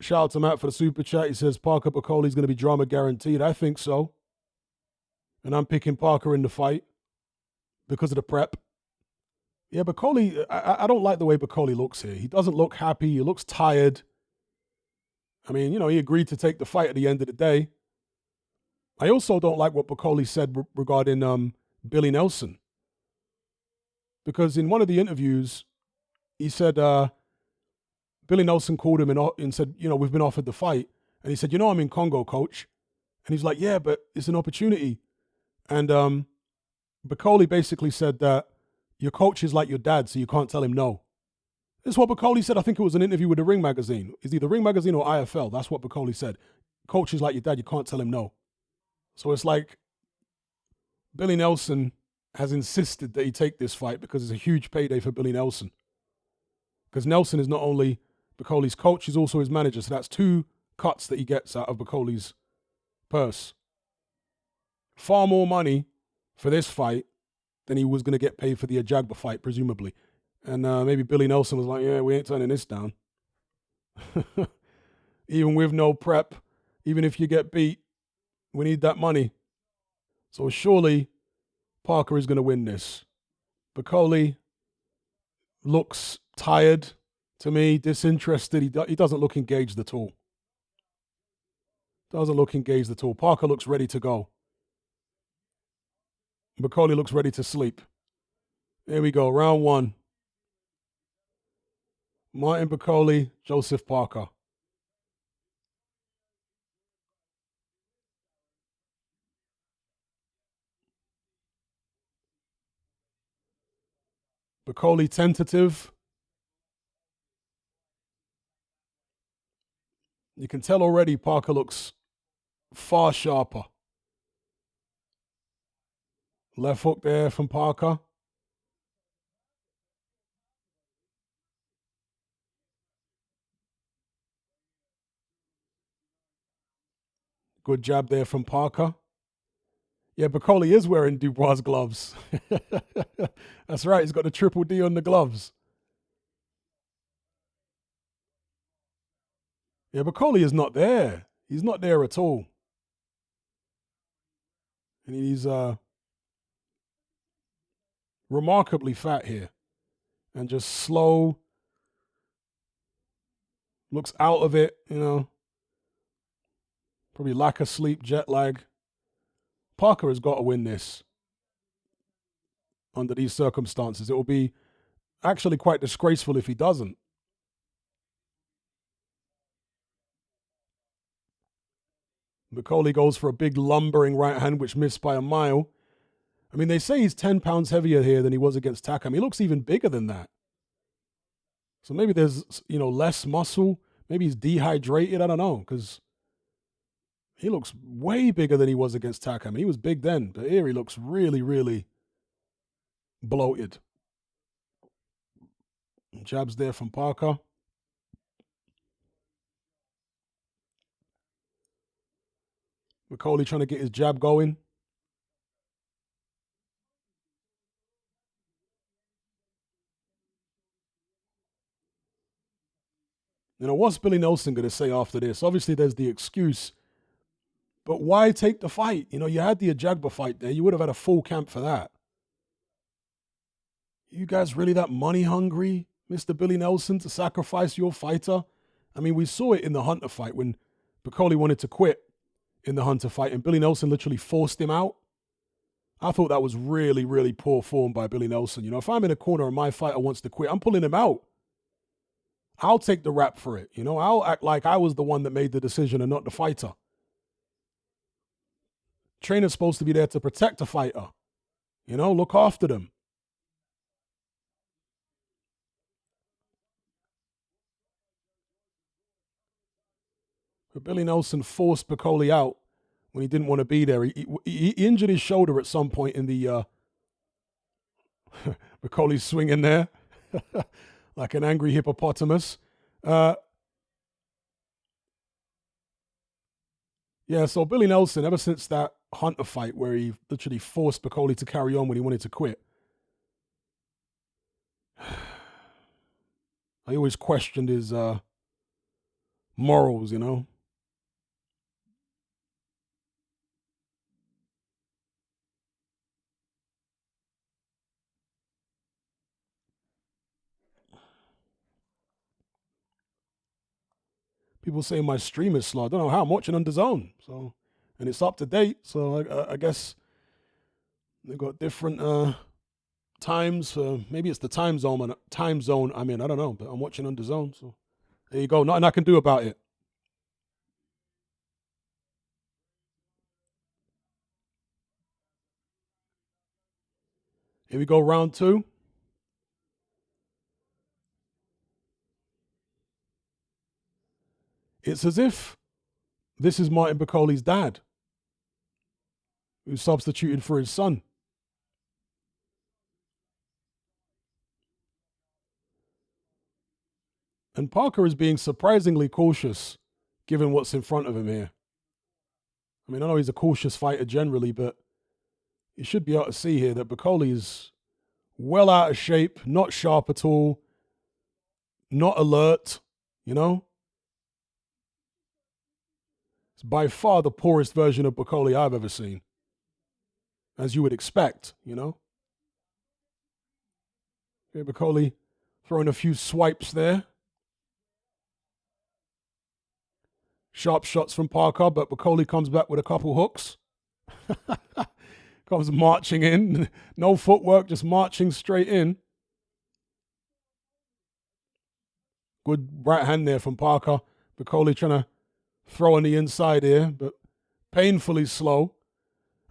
Shout out to Matt for the super chat. He says Parker Bakole's going to be drama guaranteed. I think so. And I'm picking Parker in the fight because of the prep. Yeah, Bakole, I don't like the way Bakole looks here. He doesn't look happy. He looks tired. I mean, he agreed to take the fight at the end of the day. I also don't like what Bakole said regarding Billy Nelson. Because in one of the interviews, he said Billy Nelson called him and said, we've been offered the fight. And he said, I'm in Congo, coach. And he's like, yeah, but it's an opportunity. And Bakole basically said that your coach is like your dad, so you can't tell him no. This is what Bakole said. I think it was an interview with the Ring Magazine. Is either Ring Magazine or IFL. That's what Bakole said. Coach is like your dad, you can't tell him no. So it's like Billy Nelson has insisted that he take this fight because it's a huge payday for Billy Nelson. Because Nelson is not only Bakole's coach, he's also his manager. So that's 2 cuts that he gets out of Bakole's purse. Far more money for this fight than he was going to get paid for the Ajagba fight, presumably. And maybe Billy Nelson was like, yeah, we ain't turning this down. Even with no prep, even if you get beat, we need that money. So surely Parker is going to win this. Bakole looks tired to me, disinterested. He doesn't look engaged at all. Parker looks ready to go. Bakole looks ready to sleep. There we go, round 1. Martin Bakole, Joseph Parker. Bakole tentative. You can tell already Parker looks far sharper. Left hook there from Parker. Good jab there from Parker. Yeah, Bakole is wearing Dubois' gloves. That's right, he's got the triple D on the gloves. Yeah, Bakole is not there. He's not there at all. And he's remarkably fat here. And just slow. Looks out of it, Probably lack of sleep, jet lag. Parker has got to win this under these circumstances. It will be actually quite disgraceful if he doesn't. Bakole goes for a big lumbering right hand, which missed by a mile. I mean, they say he's 10 pounds heavier here than he was against Takam. He looks even bigger than that. So maybe there's, less muscle. Maybe he's dehydrated. I don't know, because he looks way bigger than he was against Takam. He was big then, but here he looks really, really bloated. Jabs there from Parker. Bakole trying to get his jab going. What's Billy Nelson going to say after this? Obviously, there's the excuse, but why take the fight? You had the Ajagba fight there. You would have had a full camp for that. You guys really that money hungry, Mr. Billy Nelson, to sacrifice your fighter? I mean, we saw it in the Hunter fight when Bakole wanted to quit in the Hunter fight and Billy Nelson literally forced him out. I thought that was really, really poor form by Billy Nelson. If I'm in a corner and my fighter wants to quit, I'm pulling him out. I'll take the rap for it. I'll act like I was the one that made the decision and not the fighter. Trainer's supposed to be there to protect the fighter. Look after them. But Billy Nelson forced Bakole out when he didn't want to be there. He injured his shoulder at some point in the Bakole's swinging there like an angry hippopotamus. Yeah, so Billy Nelson, ever since that Hunter fight where he literally forced Bakole to carry on when he wanted to quit, I always questioned his morals, you know. People say my stream is slow. I don't know how. I'm watching on DAZN, so, and it's up to date. So I guess they've got different times. Maybe it's the time zone I'm in. I don't know, but I'm watching on DAZN. So there you go. Nothing I can do about it. Here we go, round two. It's as if this is Martin Bakole's dad, who substituted for his son. And Parker is being surprisingly cautious given what's in front of him here. I mean, I know he's a cautious fighter generally, but you should be able to see here that Bakole is well out of shape, not sharp at all, not alert, you know? It's by far the poorest version of Bakole I've ever seen, as you would expect, you know? Okay, Bakole throwing a few swipes there. Sharp shots from Parker, but Bakole comes back with a couple hooks. Comes marching in. No footwork, just marching straight in. Good right hand there from Parker. Bakole trying to throw on the inside here, but painfully slow.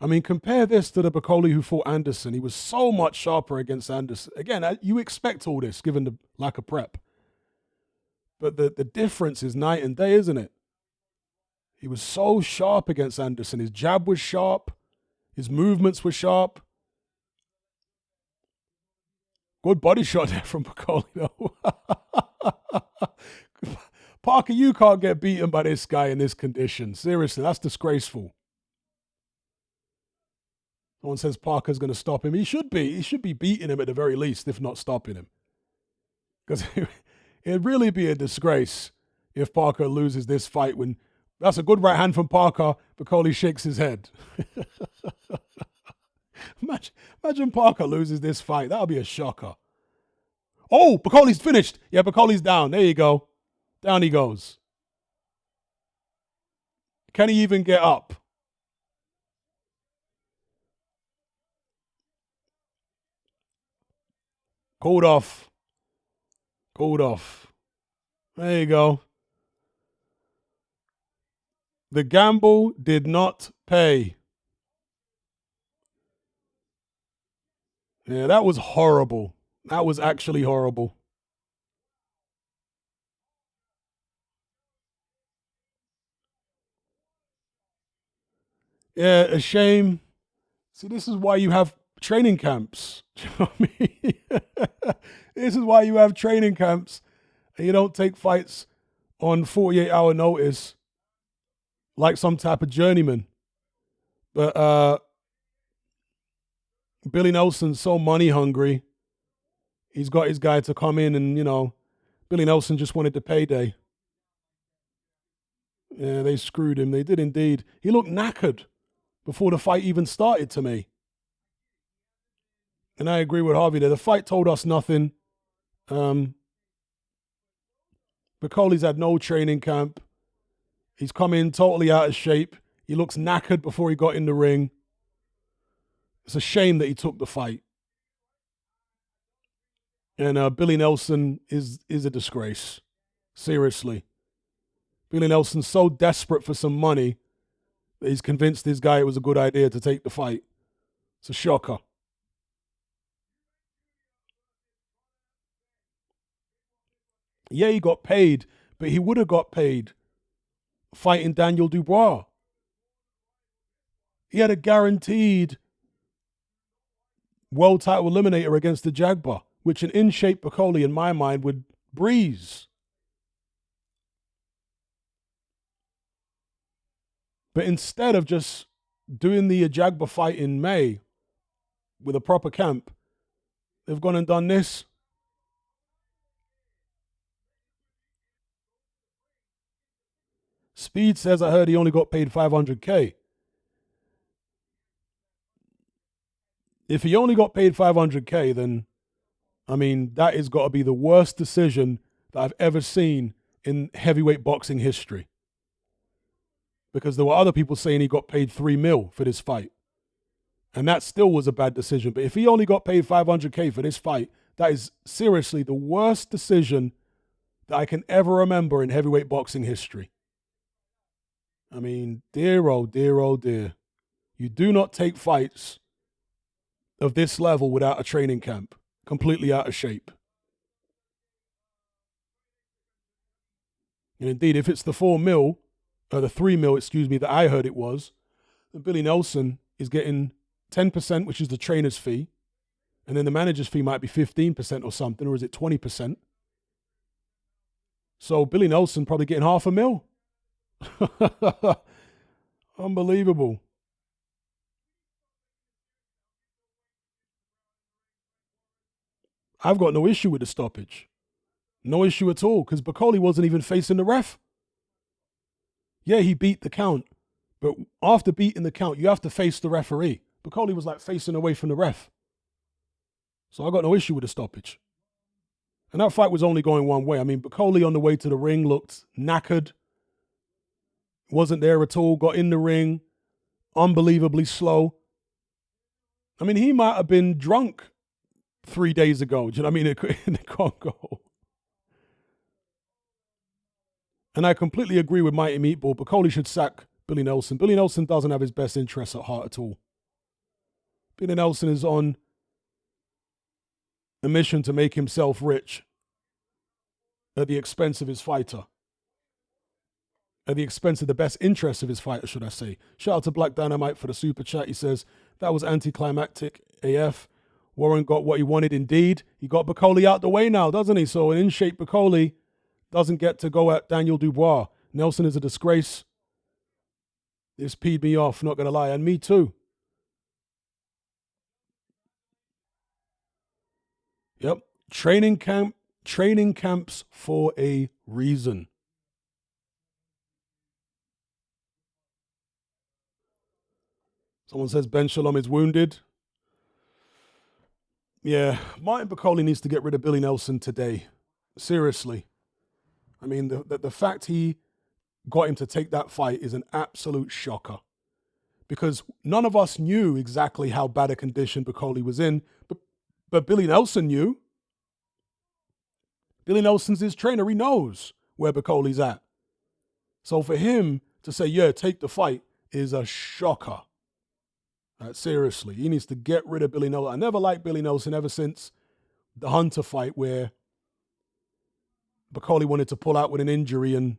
I mean, compare this to the Bakole who fought Anderson. He was so much sharper against Anderson. Again, you expect all this given the lack of prep. But the difference is night and day, isn't it? He was so sharp against Anderson. His jab was sharp. His movements were sharp. Good body shot there from Bakole, though. Parker, you can't get beaten by this guy in this condition. Seriously, that's disgraceful. Someone says Parker's going to stop him. He should be. He should be beating him at the very least, if not stopping him. Because it'd really be a disgrace if Parker loses this fight when that's a good right hand from Parker. Bakole shakes his head. imagine Parker loses this fight. That would be a shocker. Oh, Bakole's finished. Yeah, Bakole's down. There you go. Down he goes. Can he even get up? Called off. Called off. There you go. The gamble did not pay. Yeah, that was horrible. That was actually horrible. Yeah, a shame. See, this is why you have training camps. Do you know what I mean? This is why you have training camps and you don't take fights on 48-hour notice like some type of journeyman. But Billy Nelson's so money hungry. He's got his guy to come in and, Billy Nelson just wanted the payday. Yeah, they screwed him. They did indeed. He looked knackered before the fight even started to me. And I agree with Harvey there. The fight told us nothing. Bakole's had no training camp. He's come in totally out of shape. He looks knackered before he got in the ring. It's a shame that he took the fight. And Billy Nelson is a disgrace. Seriously. Billy Nelson's so desperate for some money that he's convinced this guy it was a good idea to take the fight. It's a shocker. Yeah, he got paid, but he would have got paid fighting Daniel Dubois. He had a guaranteed world title eliminator against the Jagba, which an in-shape Bakole, in my mind, would breeze. But instead of just doing the Jagba fight in May with a proper camp, they've gone and done this. Speed says, I heard he only got paid $500K. If he only got paid $500K, then, I mean, that has got to be the worst decision that I've ever seen in heavyweight boxing history. Because there were other people saying he got paid $3 million for this fight. And that still was a bad decision. But if he only got paid $500K for this fight, that is seriously the worst decision that I can ever remember in heavyweight boxing history. I mean, dear, oh, dear, oh, dear. You do not take fights of this level without a training camp, completely out of shape. And indeed, if it's the $3 million, that I heard it was, then Billy Nelson is getting 10%, which is the trainer's fee, and then the manager's fee might be 15% or something, or is it 20%? So Billy Nelson probably getting $500,000. Unbelievable. I've got no issue with the stoppage. No issue at all, because Bakole wasn't even facing the ref. Yeah, he beat the count, but after beating the count, you have to face the referee. Bakole was like facing away from the ref. So I got no issue with the stoppage. And that fight was only going one way. I mean, Bakole on the way to the ring looked knackered. Wasn't there at all, got in the ring, unbelievably slow. I mean, he might have been drunk 3 days ago, do you know what I mean, in the Congo. And I completely agree with Mighty Meatball. Bakole should sack Billy Nelson. Billy Nelson doesn't have his best interests at heart at all. Billy Nelson is on a mission to make himself rich at the expense of his fighter. At the expense of the best interests of his fighter, should I say. Shout out to Black Dynamite for the super chat. He says, that was anticlimactic AF. Warren got what he wanted indeed. He got Bakole out the way now, doesn't he? So an in-shape Bakole doesn't get to go at Daniel Dubois. Nelson is a disgrace. This peed me off, not going to lie. And me too. Yep. Training camps for a reason. Someone says Ben Shalom is wounded. Yeah, Martin Bakole needs to get rid of Billy Nelson today. Seriously. I mean, the fact he got him to take that fight is an absolute shocker. Because none of us knew exactly how bad a condition Bakole was in, but Billy Nelson knew. Billy Nelson's his trainer. He knows where Bakole's at. So for him to say, yeah, take the fight is a shocker. Seriously, he needs to get rid of Billy Nelson. I never liked Billy Nelson ever since the Hunter fight where Bakole wanted to pull out with an injury and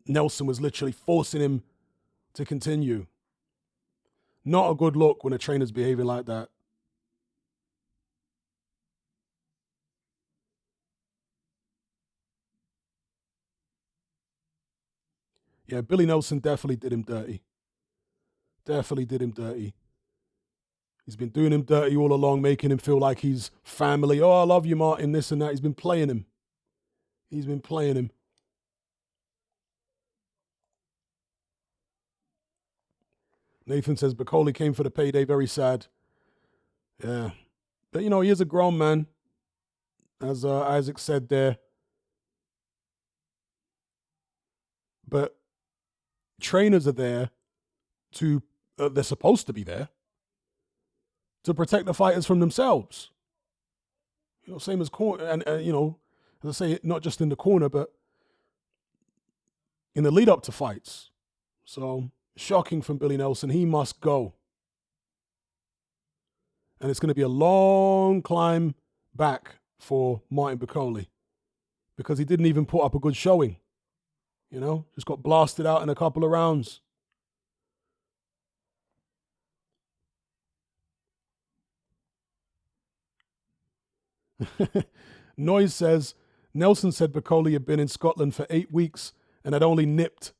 Nelson was literally forcing him to continue. Not a good look when a trainer's behaving like that. Yeah, Billy Nelson definitely did him dirty. Definitely did him dirty. He's been doing him dirty all along, making him feel like he's family. Oh, I love you, Martin, this and that. He's been playing him. He's been playing him. Nathan says Bakole came for the payday. Very sad. Yeah. But, he is a grown man, as Isaac said there. But trainers are there to, they're supposed to be there, to protect the fighters from themselves. Same as corner, and as I say, not just in the corner, but in the lead up to fights. So shocking from Billy Nelson. He must go. And it's going to be a long climb back for Martin Bakole because he didn't even put up a good showing. Just got blasted out in a couple of rounds. Noise says, Nelson said Bakole had been in Scotland for 8 weeks and had only nipped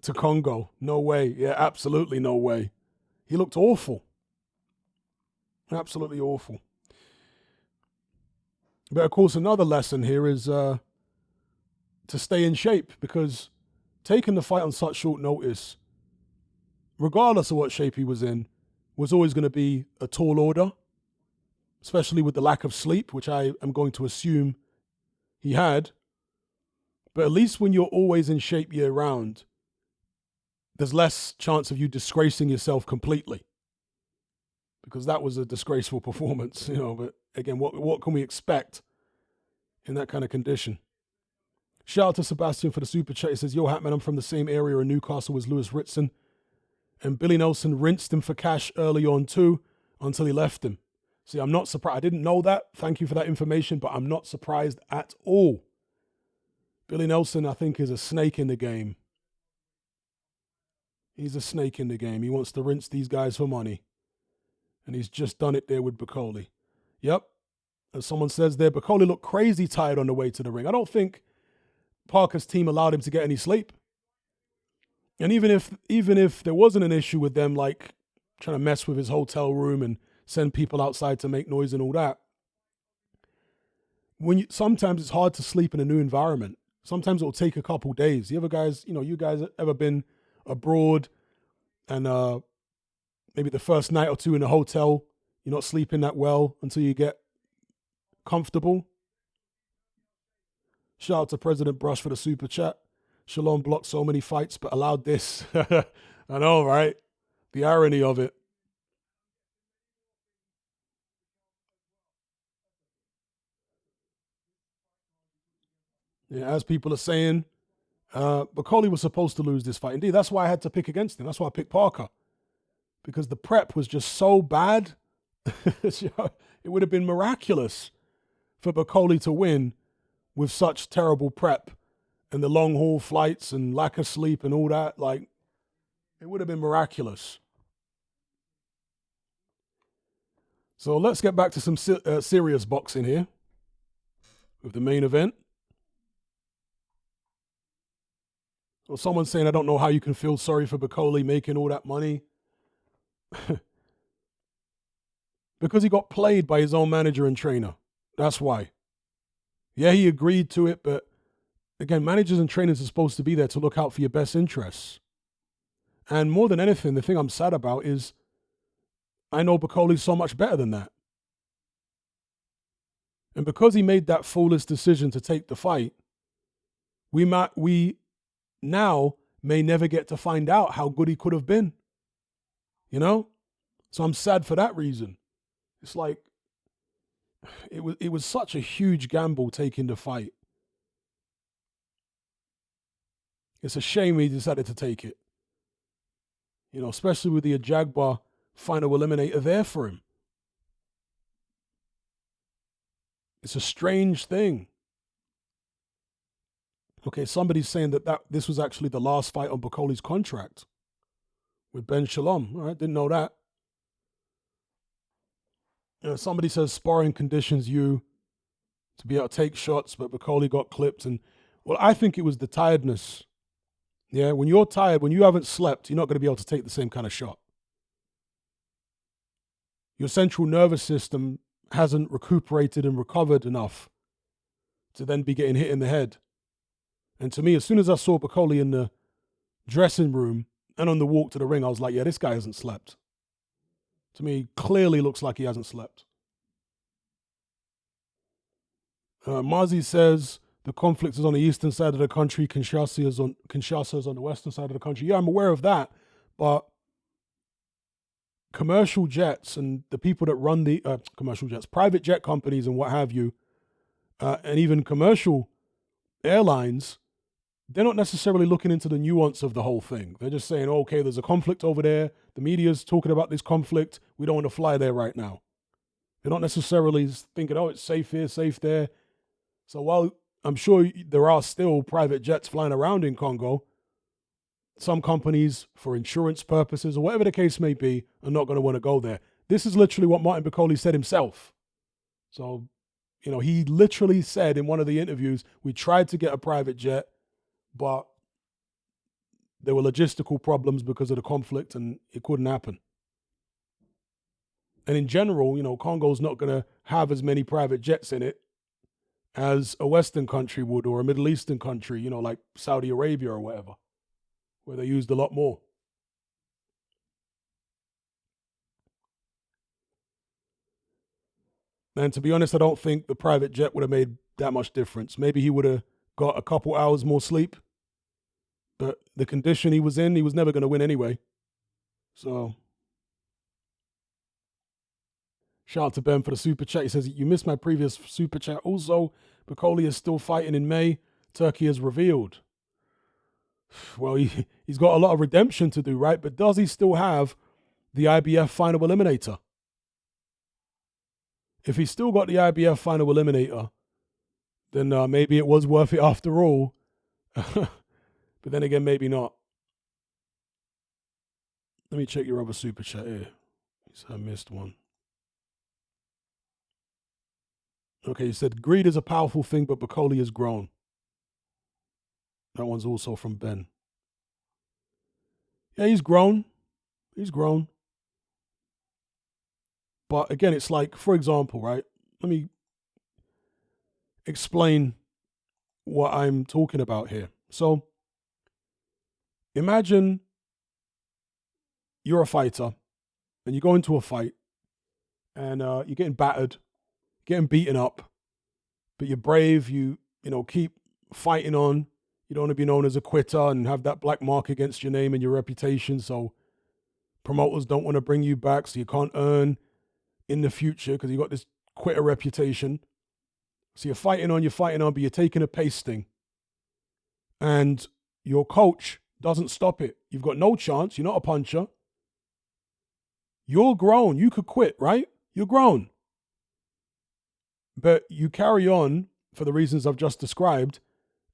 to Congo. No way. Yeah, absolutely no way. He looked awful. Absolutely awful. But of course, another lesson here is to stay in shape because taking the fight on such short notice, regardless of what shape he was in, was always going to be a tall order, especially with the lack of sleep, which I am going to assume he had. But at least when you're always in shape year round, there's less chance of you disgracing yourself completely, because that was a disgraceful performance, But again, what can we expect in that kind of condition? Shout out to Sebastian for the super chat. He says, "Yo, Hatman, I'm from the same area in Newcastle as Lewis Ritson, and Billy Nelson rinsed him for cash early on too until he left him." See, I'm not surprised. I didn't know that. Thank you for that information, but I'm not surprised at all. Billy Nelson, I think, is a snake in the game. He's a snake in the game. He wants to rinse these guys for money. And he's just done it there with Bakole. Yep. As someone says there, Bakole looked crazy tired on the way to the ring. I don't think Parker's team allowed him to get any sleep. And even if there wasn't an issue with them, like trying to mess with his hotel room and send people outside to make noise and all that, sometimes it's hard to sleep in a new environment. Sometimes it'll take a couple days. You guys ever been abroad and maybe the first night or two in a hotel, you're not sleeping that well until you get comfortable? Shout out to President Brush for the super chat. Shalom blocked so many fights but allowed this. I know, right? The irony of it. Yeah, as people are saying, Bakole was supposed to lose this fight. Indeed, that's why I had to pick against him. That's why I picked Parker. Because the prep was just so bad. It would have been miraculous for Bakole to win with such terrible prep and the long haul flights and lack of sleep and all that. Like, it would have been miraculous. So let's get back to some serious boxing here with the main event. Well, someone's saying, I don't know how you can feel sorry for Bakole making all that money. Because he got played by his own manager and trainer. That's why. Yeah, he agreed to it, but again, managers and trainers are supposed to be there to look out for your best interests. And more than anything, the thing I'm sad about is I know Bakole's so much better than that. And because he made that foolish decision to take the fight, we now may never get to find out how good he could have been. So I'm sad for that reason. It's like, it was such a huge gamble taking the fight. It's a shame he decided to take it. Especially with the Ajagba final eliminator there for him. It's a strange thing. Okay, somebody's saying that this was actually the last fight on Bakole's contract with Ben Shalom. All right, didn't know that. Somebody says sparring conditions you to be able to take shots, but Bakole got clipped. And, well, I think it was the tiredness. Yeah, when you're tired, when you haven't slept, you're not going to be able to take the same kind of shot. Your central nervous system hasn't recuperated and recovered enough to then be getting hit in the head. And to me, as soon as I saw Bakole in the dressing room and on the walk to the ring, I was like, yeah, this guy hasn't slept. To me, clearly looks like he hasn't slept. Mazi says the conflict is on the eastern side of the country. Kinshasa is on the western side of the country. Yeah, I'm aware of that. But commercial jets and the people that run the commercial jets, private jet companies and what have you, and even commercial airlines, they're not necessarily looking into the nuance of the whole thing. They're just saying, okay, there's a conflict over there. The media's talking about this conflict. We don't want to fly there right now. They're not necessarily thinking, oh, it's safe here, safe there. So while I'm sure there are still private jets flying around in Congo, some companies, for insurance purposes or whatever the case may be, are not going to want to go there. This is literally what Martin Bakole said himself. So, he literally said in one of the interviews, we tried to get a private jet, but there were logistical problems because of the conflict and it couldn't happen. And in general, Congo's not going to have as many private jets in it as a Western country would or a Middle Eastern country, like Saudi Arabia or whatever. where they used a lot more. And to be honest, I don't think the private jet would have made that much difference. Maybe he would have got a couple hours more sleep, but the condition he was in, he was never going to win anyway. So, shout out to Ben for the super chat. He says, you missed my previous super chat. Also, Bakole is still fighting in May. Turkey has revealed. Well, he's got a lot of redemption to do, right? But does he still have the IBF final eliminator? If he's still got the IBF final eliminator, then maybe it was worth it after all. But then again, maybe not. Let me check your other super chat here. I missed one. Okay, you said greed is a powerful thing, but Bakole has grown. That one's also from Ben. Yeah, he's grown. He's grown. But again, it's like, for example, right? Let me explain what I'm talking about here. So imagine you're a fighter and you go into a fight and you're getting battered, getting beaten up, but you're brave. You keep fighting on. You don't want to be known as a quitter and have that black mark against your name and your reputation. So promoters don't want to bring you back, so you can't earn in the future because you got this quitter reputation. So you're fighting on, but you're taking a pasting. And your coach doesn't stop it. You've got no chance. You're not a puncher. You're grown. You could quit, right? You're grown. But you carry on for the reasons I've just described,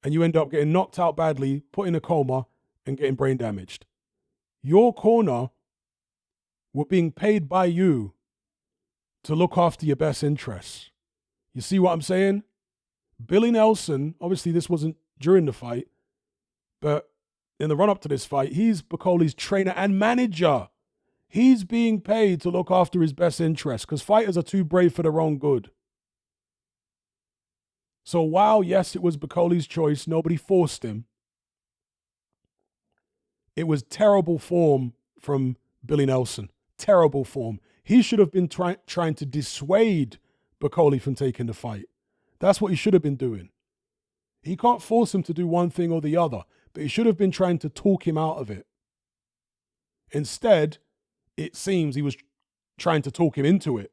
and you end up getting knocked out badly, put in a coma, and getting brain damaged. Your corner were being paid by you to look after your best interests. You see what I'm saying? Billy Nelson, obviously this wasn't during the fight, but in the run-up to this fight, he's Bakole's trainer and manager. He's being paid to look after his best interests because fighters are too brave for their own good. So while, yes, it was Bakole's choice, nobody forced him, it was terrible form from Billy Nelson. Terrible form. He should have been trying to dissuade Bakole from taking the fight. That's what he should have been doing. He can't force him to do one thing or the other, but he should have been trying to talk him out of it. Instead, it seems he was trying to talk him into it.